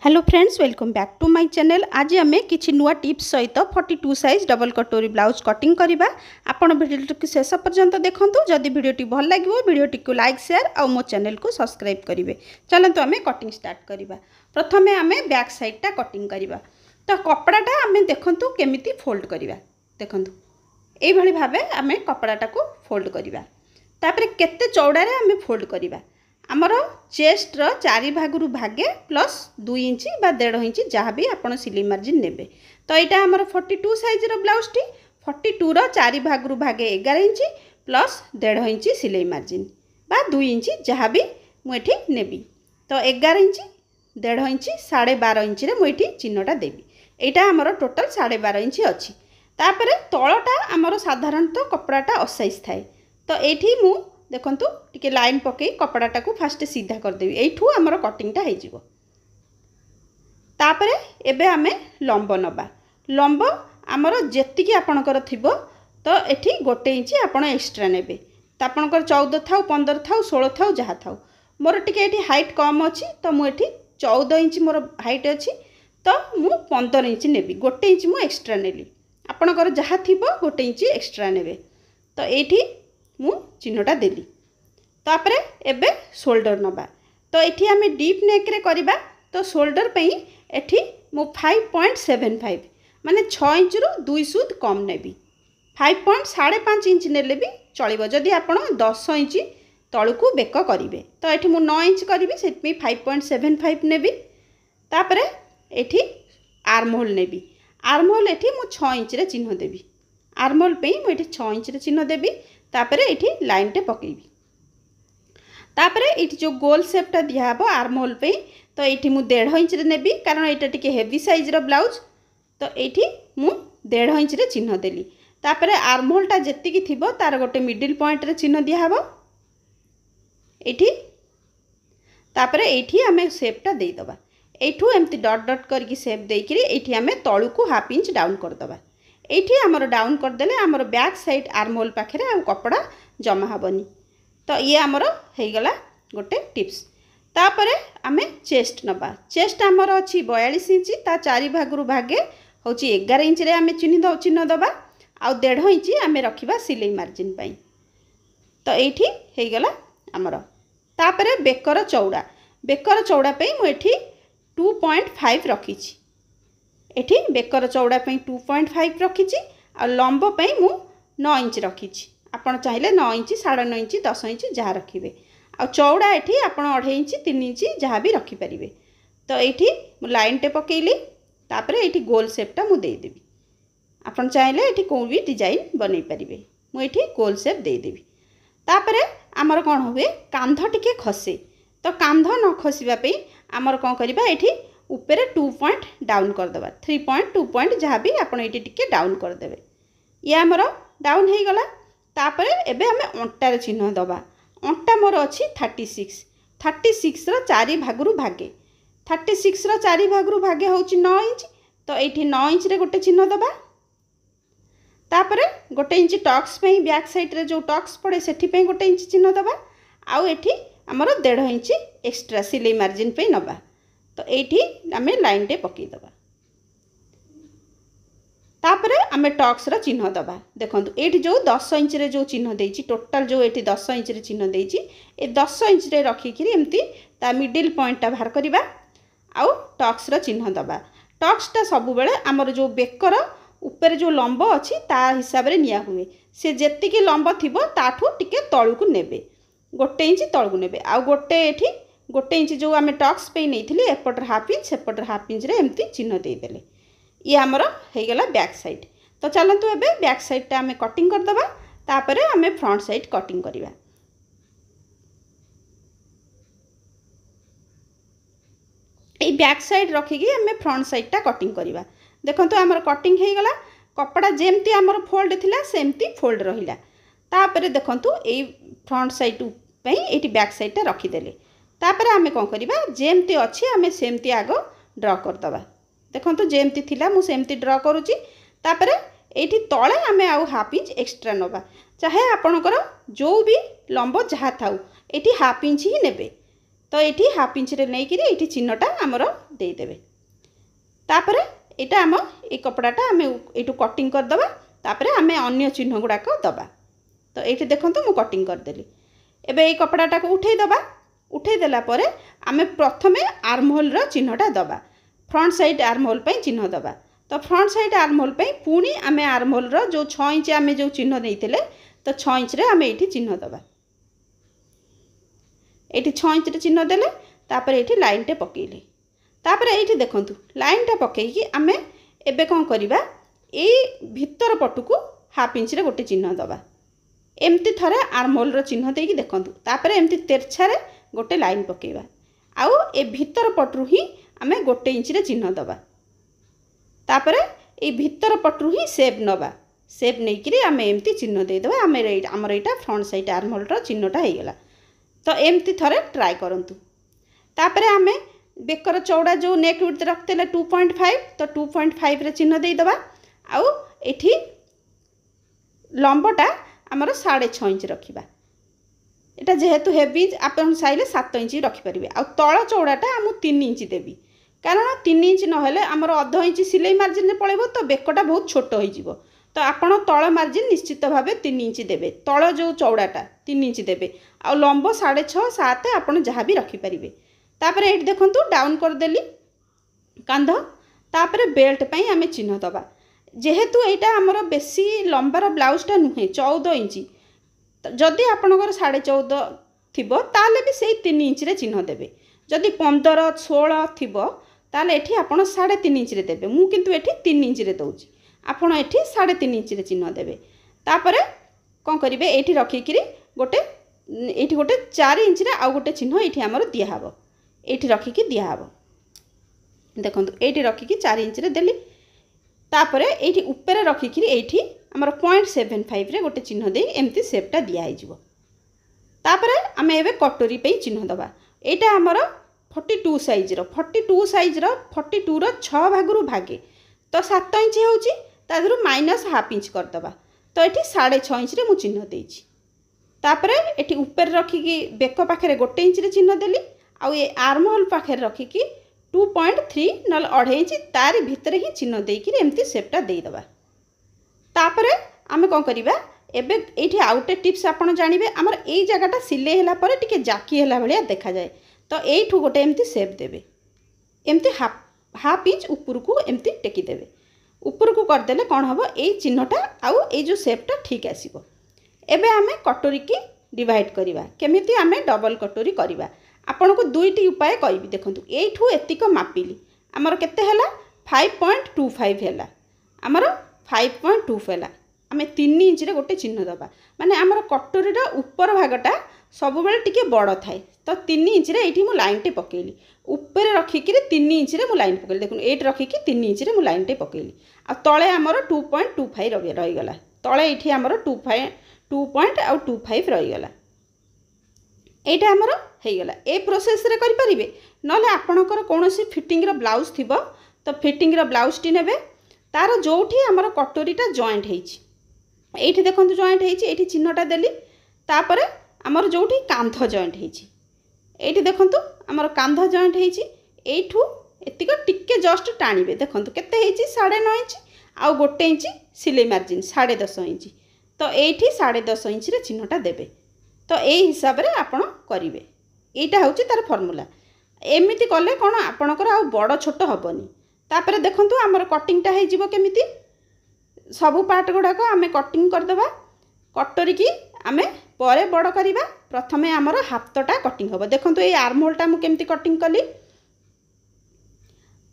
Hello friends, welcome back to my channel. आज आम किसी नुआ टिप्स सहित 42 साइज डबल कटोरी ब्लाउज कटिंग करवा। आपण वीडियो को शेष पर्यंत देखूँ। जदि वीडियोटी भल लगे वीडियोटी को लाइक शेयर और मो चैनल को सब्सक्राइब करेंगे। चलते आम कटिंग स्टार्ट करवा। प्रथम आम बैक साइडटा कटिंग करवा। तो कपड़ाटा आम देखूँ केमिति फोल्ड करवा। देखूँ ये भाव आम कपड़ाटा को फोल्ड करवा। तापर केते चौड़ारे आम फोल्ड करवा। आमर चेस्टर चारि भागरू भागे प्लस 2 इंच बा 1.5 इंच जहाँ भी आप सिलाई मार्जिन ने। तो यहाँ आमर 42 साइज ब्लाउज टी 42 चारि भागरू भागे 11 इंच प्लस 1.5 इंच सिलाई मार्जिन बा 2 इंच जहाँ भी मुझे नेबी। तो 11 इंच 1.5 इंच 12.5 इंच मुझे चिन्हटा देवी। यहाँ आमर टोटाल 12.5 इंच अच्छी। तापर तलटा आमर साधारणतः कपड़ाटा असाइज थाए। तो ये मु देखूँ टिके लाइन पकई कपड़ाटा को फास्ट सीधा करदेवी। यू आमर कटिंगटा हो। तापर एबे आमे लंब नबा। लंब आमर जेतिकी आपणकर थिबो तो एठी 1 इंच आपण एक्स्ट्रा नेबे। तो आपणकर 14 थाउ 15 थाउ 16 थाउ जहाँ थाउ। मोर टिके एठी हाइट कम अच्छी तो मुझे 14 इंच मोर हाइट अच्छी तो मु 15 इंच नेबी। 1 इंच मु एक्स्ट्रा नेली। आपणकर जहाँ थिबो 1 इंच एक्स्ट्रा नेबे। तो एठी मु चिन्हटा देली। तापर एबे शोल्डर नबा। तो ये आम डीप नेक रे करिबा। तो शोल्डर पे एठी मु 5.75 माने 6 इंच रु 2 सूद कम नेबी। 5.5 इंच नेले भी चलिबो। जदि आपण 10 इंच तळकू बेक करिवे तो एठी मु 9 इंच करिवि सेट पे 5.75 नेबी। तापर एठी आर्म होल नेबी। आर्म होल एठी मु 6 इंच रे चिन्ह देबी। आर्म होल पे मु एठी 6 इंच रे चिन्ह देबी। तापर एठी लाइन टे पकेबी। तापर ये जो गोल सेपटा दिहब आर्म होल पे तो ये मु 1.5 इंच रे नेबी कारण यहाँ टिके हेवी साइज रो ब्लाउज। तो ये मु 1.5 इंच रे चिन्ह देली। तापर आर्म होलटा जेतिकी थिबो तार गोटे मिडिल पॉइंट रे चिन्ह दिहब एठी। तापर एठी आमे शेपटा देई दबा। एठू एमती डॉट डॉट करके शेप देइकरी एठी आमे तळु को हाफ इंच डाउन कर दबा। एठी हमर डाउन कर देले हमर बैक साइड आर्म होल पाखरे आ कपड़ा जमा हबनी। तो ये आमर हो गला गोटे टिप्स। तापर आमे चेस्ट नबा। चेस्ट आमर अच्छी 42 इंच ता 4 भागरू भागे हूँ 11 इंच रे आमे चिन्ह दबा। आ 1.5 इंच आमे रखिबा सिलाई मार्जिन पाई। तो ये हो गला आमर। तापर बेकर चौड़ा। बेकर चौड़ा पे मुझे 2.5 रखी। एठी बेकर चौड़ा पे 2.5 रखी आ लंब पे मु 9 इंच रखी। आपड़ चाहिए 9 इंच 9.5 इंच 10 इंच जहाँ रखिए। आ चौड़ा ये आप 2.5 इंच 3 इंच जहाँ भी रखिपारे। तो ये लाइन टे पकेली। तापर ये गोल सेपटा मु देदेवी। आपड़ चाहिए ये कौन भी डिजाइन बनई पारे। मुझे गोल सेप देदेवी। तापर आमर कौन हुए कांध टिके खसे। तो कांध न खसवाई आमर कौन करवा ये ऊपर 2 पॉइंट डाउन करदे। 3.2 पॉइंट जहाँ भी आप टिके डाउन करदे। ये आमर डाउन हो गला। तापर एबे हमें अंटार चिन्ह दबा। अंटा मोर अच्छी 36। 36 रो 4 भागरू भागे 36 रो 4 भागरू भागे हूँ 9 इंच। तो ये 9 इंच रे गोटे चिन्ह दबा। तापर 1 इंच टक्स पे बैक साइड रे जो टक्स पड़े से गोटे इंच चिन्ह दबा। आउ एठी हमर 1.5 इंच एक्स्ट्रा सिलाई मार्जिन पे नबा। तो ये आम लाइन टे पकई दबा। तापर आम टक्स रो चिन्ह दबा। देखो ये जो 10 इंच रे जो चिन्ह देइची टोटाल जो ये 10 इंच रे चिन्ह देइची ए 10 इंच रे रखिकी एमती ता मिडिल पॉइंटटा बाहर करवा। आउ टक्स रो चिन्ह दबा। टक्सटा सब बेले आमर जो बेकर ऊपर जो लंब अच्छी ता हिसाब रे निया हुए। से जेतिकी लंब थिबो ताठू टिके तळुकू नेबे 1 इंच तळुकू नेबे। आउ गोटे एठी 1 इंच जो आम टक्स पे नहीं एपटर हाफ इंच सेपटर हाफ इंच रे एमती चिन्ह देदेले। ये आमर हो गला बैक साइड। तो चलतु एबे बैक साइडटा आम कटिंग करदबा। तापर आम फ्रंट साइड कटिंग करवा। ये बैक साइड रखिकी आम फ्रंट साइडटा कटिंग करवा। देखो तो आमर कटिंग हो गला। कपड़ा जेमती आमर फोल्ड थिला सेमती फोल्ड रहिला। तापर देखंतु ये फ्रंट साइड पे ये बैक साइडटा रखीदेले। तापर आम कौन करवा जेमती अच्छी आम सेमती आग ड्र करदबा। देखो जेमती थिला मु सेमती ड्र करुची। तापर एठी तळे आमे आउ हाफ इंच एक्स्ट्रा नबा। चाहे आपणकर जो भी लंब जहाँ थाउ एठी हाफ इंच ही नेबे। तो ये हाफ इंच रे नहीं कि चिन्हटा आमर देदेवे। तापर यहाँ आम ये कपड़ाटा आम यू कटिंग करदे। तापर आम अन्य चिन्ह गुड़ाक दबा। तो ये देखो मु कटिंग करदेली। एबे ये कपड़ाटा को उठे देला परे आम प्रथमे आर्महोल रो चिन्हटा दबा। फ्रंट साइड आर्महोल पे चिन्ह दबा। तो फ्रंट साइड आर्महोल पे पुणी आम आर्महोल रो जो 6 इंच आम जो चिन्ह देइथिले तो 6 इंच रे आम ये चिन्ह दबा। ये 6 इंच रे चिन्ह देले तापर ये लाइन टे पकेले। तापर ये देखंतु लाइन टा पकेकी आम एबे कौन करिबा ए भितर पटु को हाफ इंच रे गोटे चिन्ह दबा। एमती थरे आर्महोल रो चिन्ह देकी देखंतु। तापर एमती तेरछा रे गोटे लाइन पकेबा। आउ ए भितर पटु ही आम गोटे इंच रे चिन्ह दबा। तापर ए भितर पटु ही सेप नबा। सेप नहीं कि आम एमती चिन्ह दे देबा। आमर यहाँ फ्रंट साइड आर्महोल रो चिन्हटा हो गला। तो एमती थरे ट्राई करंतु। तापर आम बेकर चौड़ा जो नेक विड्थ रखते 2.5 तो 2.5 रे चिन्ह दे देबा। आउ एठी लंबटा आमर 6.5 इंच रखिबा। एटा जेहेतु हेवी आपन चाहिले 7 इंच रखिपारे। आ तल चौड़ाटा आम 3 इंच देवी कारण 3 इंच नहेले आमर अध इंच सिलाई मार्जिन में पड़ेबो तो बेकटा बहुत छोट हो जिवो। तो आपण तल मार्जिन निश्चित भाव 3 इंच देबे। तल जो चौड़ाटा 3 इंच देबे। आ लंब 6.5 7 आपण जहाँ भी रखिपारे। तापर ये देखंतु डाउन कर देली कांध। तापर बेल्ट पई आमे चिन्ह दबा। जेहेतु एटा आमर बेसी लंबार ब्लाउजटा नुहे 14 इंच। जदि आपणकर 14.5 थिबो ताले भी सेही 3 इंच रे चिन्ह देबे। जदि 15 16 थिबो ताले एठी आपण 3.5 इंच रे देबे। मु किंतु एठी 3 इंच रे दउची। आपण एठी 3.5 इंच रे चिन्ह देबे। तापर कोन करिवे एठी रखिकिरी गोटे एठी गोटे 4 इंच रे आ गोटे चिन्ह एठी हमर दिया हबो। एठी रखिकी दिया हबो। देखंतु एठी रखिकी 4 इंच रे देली। तापर एठी ऊपर रखिकिरी एठी हमर 0.75 रे गोटे चिन्ह दे एमती शेपटा दिया है जिवो। तापर आम एबे कटोरी पे चिन्ह दबा। एटा हमर 42 साइज रो 42 साइज रो 42 रो 6 भागरु भागे तो 7 इंच होउची तादरु माइनस हाफ इंच कर दबा। तो एठी 6.5 इंच रे मु चिन्ह देइची। तापर एठी ऊपर रखिकी बेक पाखरे गोटे इंच रे चिन्ह देली। आ ये आर्महोल पाखरे रखिकी 2.3 नल 2.5 इंच तारी भितर ही चिन्ह देकी एमती शेपटा दे दबा। तापर आमे कोन करिबा एबे एठी आउटे टिप्स आपण जानिबे। हमर एई जगहटा सिले हैला परे टिके जाकी हैला भलिया देखा जाए। तो एठू गोटे एमती शेप देबे। एमती हाफ इंच ऊपर को एमती टेकी देबे। ऊपर को कर देले कोन हबो एई चिन्हटा आउ एई जो शेपटा ठीक आसीबो। एबे आमे कटोरी की डिवाइड करिबा। केमिति आमे डबल कटोरी करिबा आपण को दुईटी उपाय कहबी। देखंतु एठू एतिक मापिली हमर केते हैला 5.25 हैला। हमर 5.25 हैला। आमे 3 इंच रे गोटे चिन्ह दबा। माने हमर कटोरीर ऊपर भागटा सब बेले टिके बड़ थाए। तो 3 इंच रे एठी मु लाइन टे पकेली। ऊपर रखिकी 3 इंच रे मु लाइन पकेली। देखुन एट रखिकी 3 इंच रे मु लाइन टे पकेली। आ तळे हमर 2.25 रही गला। तळे एठी हमर 2.25 रही गला। एटा हमर हेई गला। ए प्रोसेस रे करि परिबे। नले आपणकर कोनोसी फिटिंग रो ब्लाउज थिबो तो फिटिंग रो ब्लाउज टी नेबे। तार जोठी हमर कटोरीटा जॉइंट हेइची एठी देखंतु जॉइंट हेइची एठी चिन्हटा देली। तापर हमर जोठी कांध जॉइंट हेइची एठी देखंतु हमर कांध जॉइंट हेइची। एठू एतिक टिके जस्ट टाणीबे। देखंतु केते हेइची 9.5 इंच आ गोटे इंच सिलाई मार्जिन 10.5 इंच। तो एठी 10.5 इंच रे चिन्हटा देबे। तो ए हिसाब रे आपण करिवे। एटा होउची तार फार्मूला। एमिति कले कोन आपणकर आ बड़ छोट हबनी। तापर देखंतु हमर कटिंगटा हे जिवो केमिति सबु पार्ट गुडाक आमे कटिंग कर देबा। कटोरी की आमे परे बड़ करिबा। प्रथमे हमर हातटा कटिंग होबो। देखंतु ए आर्महोलटा मु केमिति कटिंग कली।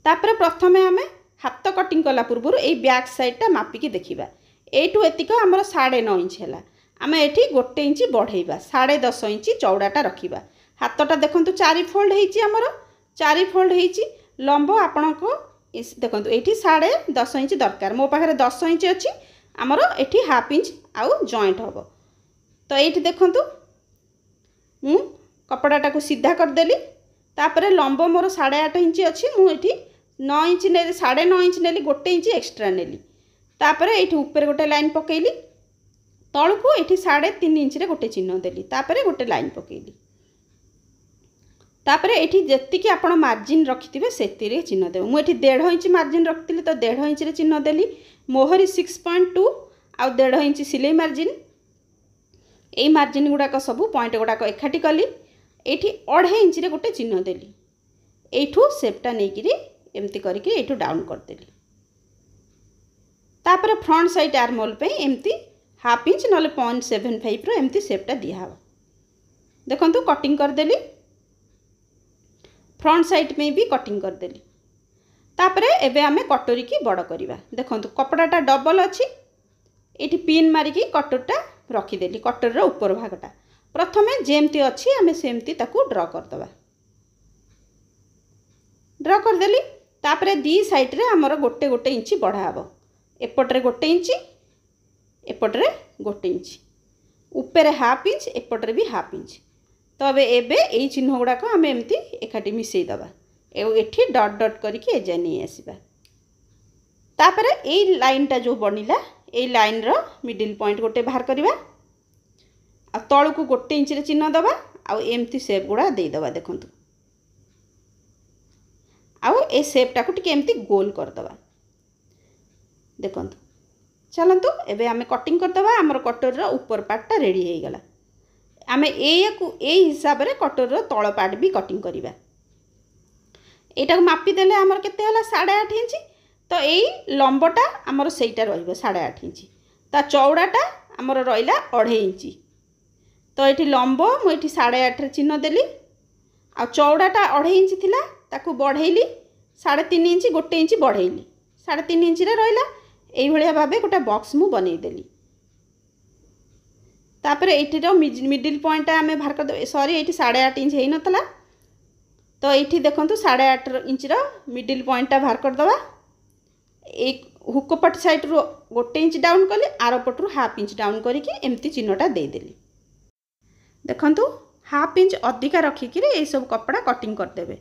तापर प्रथमे आमे हाथ कटिंग कला पूर्व ए बैक साइडटा मापिकी देखिबा। एठू एतिक हमर 9.5 इंच हैला। आमे एठी गोटे इंच बढ़ेइबा 10.5 इंच चौड़ाटा रखिबा। हाथटा देखंतु 4 फोल्ड हेइची हमर 4 फोल्ड हेइची। लंब आपनको देखंतु एठी 10.5 इंच दरकार। मो पाखरे 10 इंच अछि। हमर एठी हाफ इंच आउ जॉइंट होबो। तो एठी देखंतु मु कपड़ाटा को सीधा कर देली। तापर लंब मोर 8.5 इंच अछि। मु एठी 9 इंच ने 9.5 इंच नेली गोटे इंच एक्स्ट्रा नेली। तापर एठी ऊपर गोटे लाइन पकेइली। तळको एठी 3.5 इंच रे गोटे चिन्ह देली। तापर गोटे लाइन पकेइली। तापर ये जी आप मार्जिन रखिथे से चिन्ह देव मुझे 1.5 इंच मार्जिन रखी तो 1.5 इंच चिन्ह देली मोहरी 6.2 आउ 1.5 इंच सिलाई मार्जिन यही मार्जिन गुड़ाक सब पॉइंट गुड़ाक एकाठी कली ये 2.5 इंच गोटे चिन्ह देली यू सेपटा नहीं एमती करके डाउन करदेली तापर फ्रंट साइड आर्महोल पे एमती 1/2 इंच ना 0.75 एमती सेपटा दिहब देखो कटिंग करदेली फ्रंट साइड में भी कटिंग करदेली तापर एबे आमे कटोरी की बड़ करवा देखो कपड़ाटा डबल अच्छी ये पिन मारिकी कटोरटा रखीदेली कटोर ऊपर भागटा प्रथमे जेमती अच्छी आमे सेमती ताकू ड्र करदबा ड्र करदेली तापर दी साइड रे हमर गोटे गोटे इंच बढ़ाब एपट्रे गोटे इंच एपट्रे गोटे इंच ऊपर 1/2 इंच एपट्रे भी 1/2 इंच तो अब एबे यही चिन्ह गुड़ाक आम एमती एकाठी मिसेदेबा एठी डट डट करके एजाए नहीं आसवा तापर यही लाइनटा जो बनिला यही लाइन रो मिडिल पॉइंट गोटे बाहर करवा आ तलू को गोटे इंच चिन्ह दबा आउ एमती सेप गुड़ा देदेबा देखु आउ ए सेपटा को टिके एमती गोल करदबा देखु चलतु एबे आमे कटिंग करदबा हमर कटोर रो ऊपर पार्टटा रेडी हो गला आमे ए हिसाब रे कटोर रो तळ पार्ट भी कटिंग करवा एटा को मापी देले हमर केते हला 8.5 इंच तो यही लंबटा आमर सेटा रहिबो 8.5 इंच ता चौड़ाटा आमर रहिला 2.5 इंच तो ये लंब मुझे 8.5 चिन्ह देली आ चौड़ाटा 2.5 इंच थिला ताकू बढ़ेली 3.5 इंच गोटे इंच बढ़ेली 3.5 इंच रे रहिला एई भलिया भाबे गोटा बॉक्स मु बनै देली तापर एठीर मिडिल पॉइंट आमे बाहर कर दे सॉरी एठी 8.5 इंच हेई नतला तो ये देखंतु 8.5 इंच रो मिडिल पॉइंटा बाहर कर दबा एक हुक पट साइड रो गोटे इंच डाउन कले आर पटरू 1/2 इंच डाउन करके एमती चिन्हटा दे देली देखंतु 1/2 इंच अधिका रखिकी ये सब कपड़ा कटिंग करदेबे।